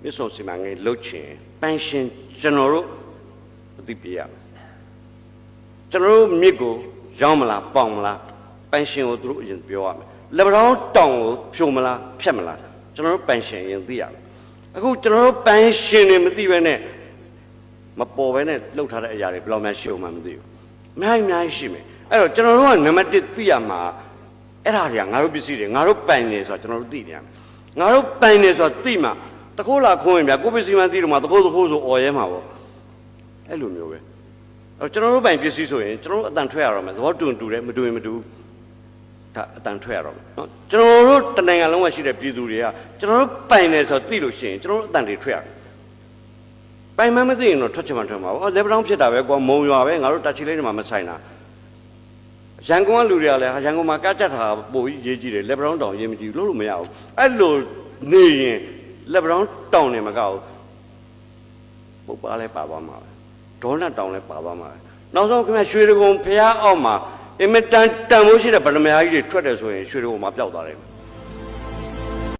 မြစ်ဆုံစီမံကိန်းလုပ်ချင်ပန်းရှင်ကျွန်တော်တို့အသိပေးရကျွန်တော်တို့မြစ်ကိုရောင်းမလားပေါင်မလားပန်းရှင်ကိုသူတို့အရင်ပြောရမယ်လက်ပံတောင်ကိုဖြုံမလားဖြတ်မလားကျွန်တော်တို့ပန်းရှင်ရင်သိရမယ်အခုကျွန်တော်တို့ပန်းရှင်တွေမသိပဲနဲ့မပေါ်ပဲနဲ့လှုပ်ထားတဲ့အရာတွေဘယ်လောက်မှရှုံမှမသိဘူးအများကြီးရှိမယ်အဲ့တော့ကျွန်တော်တို့ကနံပါတ်1သိရမှာအဲ့ဒါတွေကငါတို့ပစ္စည်းတွေငါတို့ပိုင်နေဆိုတာကျွန်တော်တို့သိနေရမယ်ငါတို့ပိုင်နေဆိုတာသိမှတခိုးလာခွင်းရင်ဗျာကိုပစ္စည်းမှသိတော့မှတခိုးဆိုအော်ရဲမှာပေါ့အဲ့လိုမျိုးပဲအဲ့ကျွန်တော်တို့ပိုင်ပစ္စည်းဆိုရင်ကျွန်တော်တို့အတန်ထွက်ရတော့မယ်သဘောတူတယ်မတူရင်မတူဒါအတန်ထွက်ရတော့မယ်နော်ကျွန်တော်တို့တနိုင်ငံလုံးမှာရှိတဲ့ပြည်သူတွေကကျွန်တော်တို့ပိုင်နေဆိုသိလို့ရှိရင်ကျွန်တော်တို့အတန်တွေထွက်ရတယ်ပိုင်မှမသိရင်တော့ထွက်ချင်မှထွက်မှာပေါ့လက်ပံဖြစ်တာပဲကွာမုံရွာပဲငါတို့တက်ချီလေးတွေမှာမဆိုင်တာရန်ကုန်ကလူတွေကလည်းရန်ကုန်မှာကကြက်တာပို့ပြီးရေးကြည့်တယ်လက်ပံတောင်ရေးမကြည့်လို့လို့မရဘူးအဲ့လိုနေရင်လက်ပံတောင်နေမကောက်ပုတ်ပါလဲပါသွားမှာပဲဒေါ်နဲ့တောင်လဲပါသွားမှာပဲနောက်ဆုံးခင်ဗျရွှေဒဂုံဖျားအောက်မှာအင်မတန်တန်မိုးရှိတဲ့ဗလမယာကြီးတွေထွက်တယ်ဆိုရင်ရွှေဒဂုံမှာပျောက်သွားတယ်